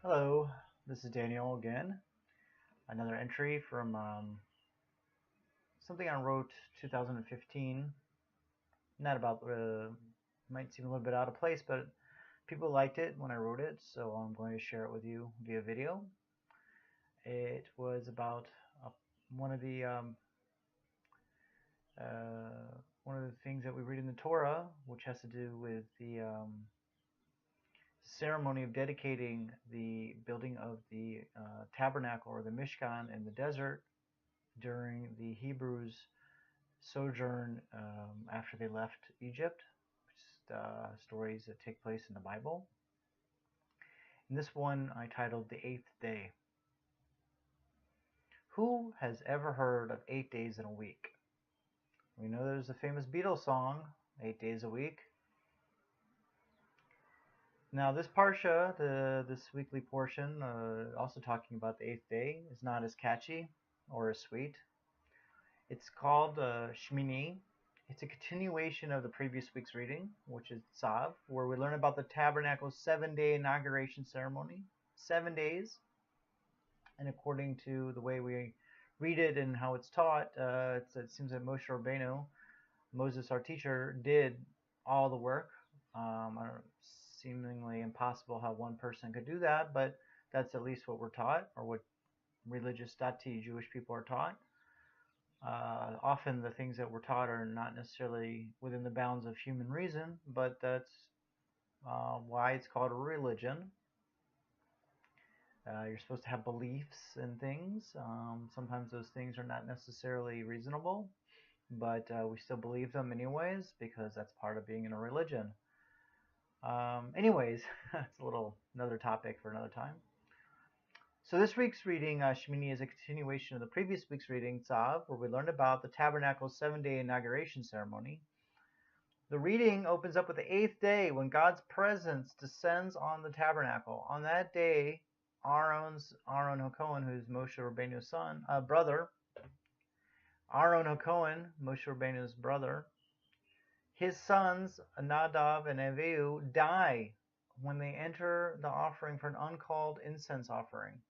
Hello, this is Daniel again. Another entry from something I wrote 2015. Not about, might seem a little bit out of place, but people liked it when I wrote it, so I'm going to share it with you via video. It was about uh, one of the um, one of the things that we read in the Torah, which has to do with the ceremony of dedicating the building of the tabernacle or the Mishkan in the desert during the Hebrews' sojourn after they left Egypt, which is stories that take place in the Bible. And this one I titled The Eighth Day. Who has ever heard of 8 days in a week? We know there's a famous Beatles song, 8 Days a Week. Now this parsha, this weekly portion, also talking about the 8th day, is not as catchy or as sweet. It's called Shimini. It's a continuation of the previous week's reading, which is Tzav, where we learn about the tabernacle's 7-day inauguration ceremony. 7 days. And according to the way we read it and how it's taught, it seems that Moshe Rabbeinu, Moses, our teacher, did all the work. Seemingly impossible how one person could do that, but that's at least what we're taught, or what religious dati Jewish people are taught. Often the things that we're taught are not necessarily within the bounds of human reason, but that's why it's called a religion. You're supposed to have beliefs in things. Sometimes those things are not necessarily reasonable, but we still believe them anyways because that's part of being in a religion. Anyways, that's another topic for another time. So this week's reading, Shimini, is a continuation of the previous week's reading, Tzav, where we learned about the tabernacle's 7-day inauguration ceremony. The reading opens up with the 8th day, when God's presence descends on the tabernacle. On that day, Aaron HaKohen, who's Moshe Rabbeinu's brother, Aaron HaKohen, Moshe Rabbeinu's brother, his sons, Nadav and Avihu, die when they enter the offering for an uncalled incense offering.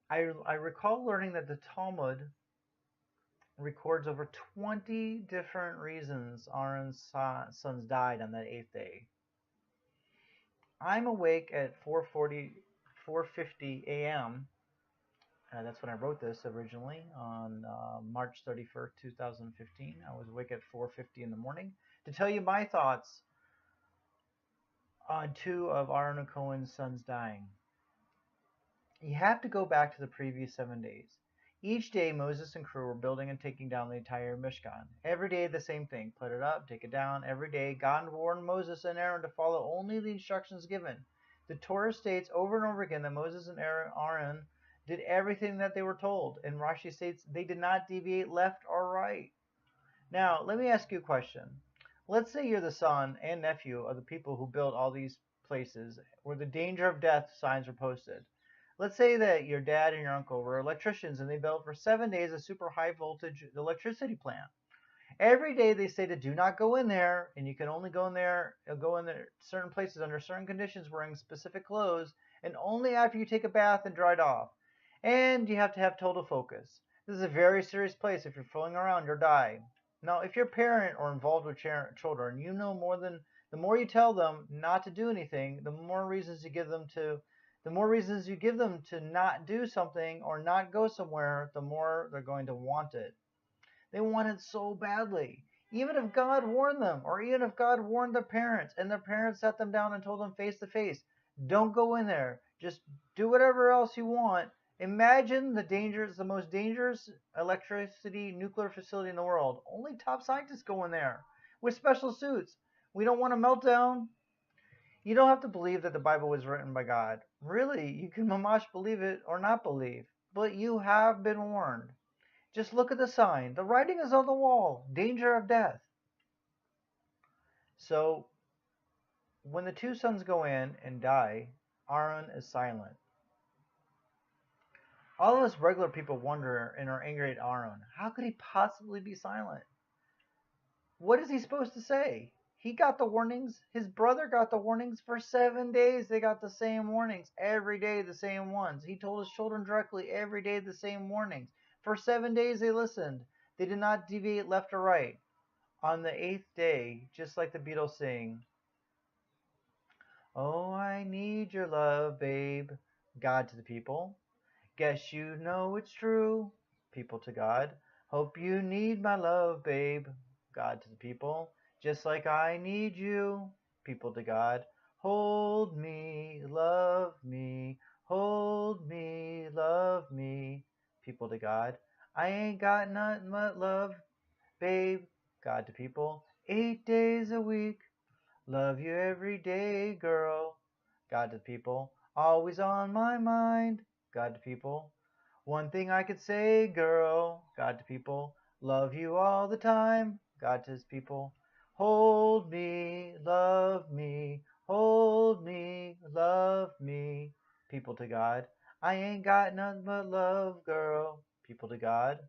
I recall learning that the Talmud records over 20 different reasons Aaron's sons died on that 8th day. I'm awake at 4:50 a.m. That's when I wrote this originally on March 31st, 2015. I was awake at 4:50 in the morning to tell you my thoughts on 2 of Aaron Cohen's sons dying. You have to go back to the previous 7 days. Each day, Moses and crew were building and taking down the entire Mishkan. Every day, the same thing. Put it up, take it down. Every day, God warned Moses and Aaron to follow only the instructions given. The Torah states over and over again that Moses and Aaron did everything that they were told. And Rashi states they did not deviate left or right. Now, let me ask you a question. Let's say you're the son and nephew of the people who built all these places where the danger of death signs were posted. Let's say that your dad and your uncle were electricians and they built for 7 days a super high voltage electricity plant. Every day they stated, do not go in there, and you can only go in there certain places under certain conditions wearing specific clothes, and only after you take a bath and dried off. And you have to have total focus. This is a very serious place. If you're fooling around, you'll die. Now, if you're a parent or involved with children, you know the more you tell them not to do anything, the more reasons you give them to not do something or not go somewhere, the more they're going to want it. They want it so badly. Even if God warned them, or even if God warned their parents, and their parents sat them down and told them face to face, don't go in there. Just do whatever else you want. Imagine the most dangerous electricity nuclear facility in the world. Only top scientists go in there with special suits. We don't want to melt down. You don't have to believe that the Bible was written by God. Really, you can mamash believe it or not believe. But you have been warned. Just look at the sign. The writing is on the wall. Danger of death. So, when the 2 sons go in and die, Aaron is silent. All of us regular people wonder and are angry at Aaron. How could he possibly be silent? What is he supposed to say? He got the warnings. His brother got the warnings for 7 days. They got the same warnings every day, the same ones. He told his children directly every day the same warnings. For 7 days they listened. They did not deviate left or right. On the eighth day, just like the Beatles sing, "Oh, I need your love, babe," God to the people. "Guess you know it's true," people to God. "Hope you need my love, babe," God to the people. "Just like I need you," people to God. "Hold me, love me, hold me, love me," people to God. "I ain't got nothing but love, babe," God to people. "8 days a week, love you every day, girl," God to people. "Always on my mind," God to people. "One thing I could say, girl," God to people. "Love you all the time," God to his people. "Hold me, love me, hold me, love me," people to God. "I ain't got nothing but love, girl," people to God.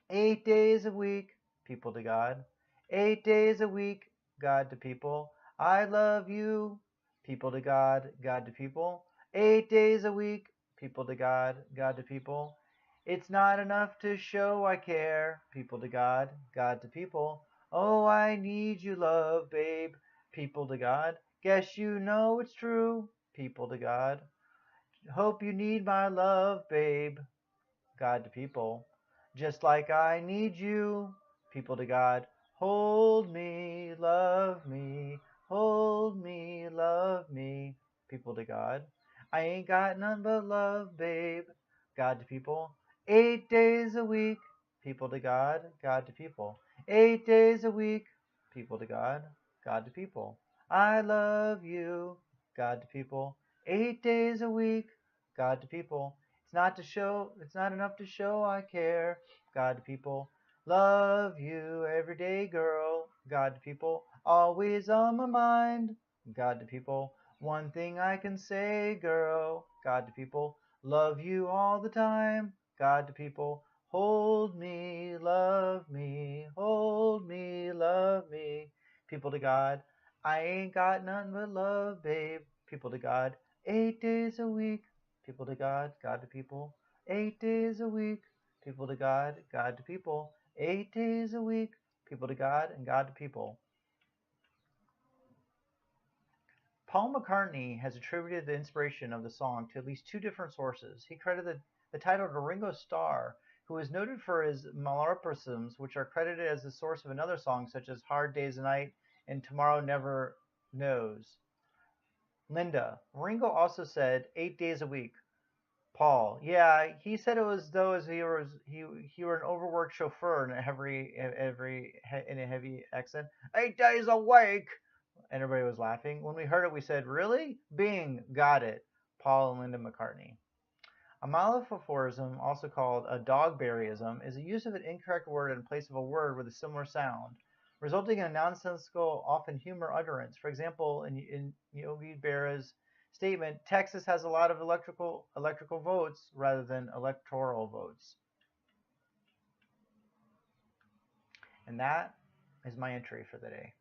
8 days a week, people to God. 8 days a week, God to people. "I love you," people to God, God to people. 8 days a week, people to God, God to people. "It's not enough to show I care," people to God, God to people. "Oh, I need you, love, babe," people to God. "Guess you know it's true," people to God. "Hope you need my love, babe," God to people. "Just like I need you," people to God. "Hold me, love me, hold me, love me," people to God. "I ain't got none but love, babe," God to people. 8 days a week, people to God, God to people. 8 days a week, people to God, God to people. "I love you," God to people. 8 days a week, God to people. It's not enough to show I care," God to people. "Love you every day, girl," God to people. "Always on my mind," God to people. "One thing I can say, girl," God to people. "Love you all the time," God to people. "Hold me, love me, hold me, love me," people to God. "I ain't got nothing but love, babe," people to God. 8 days a week, people to God, God to people. 8 days a week, people to God, God to people. 8 days a week, people to God and God to people. Paul McCartney has attributed the inspiration of the song to at least two different sources. He credited the title to Ringo Starr, who is noted for his malapropisms, which are credited as the source of another song such as Hard Day's Night and Tomorrow Never Knows. Linda, Ringo also said 8 days a week. Paul, yeah, he said it was though as he were an overworked chauffeur in a heavy accent. 8 days awake, and everybody was laughing. When we heard it, we said, "Really? Bing, got it." Paul and Linda McCartney. A malaphorism, also called a dogberryism, is a use of an incorrect word in place of a word with a similar sound, resulting in a nonsensical, often humor utterance. For example, in Yogi Berra's statement, "Texas has a lot of electrical votes," rather than electoral votes. And that is my entry for the day.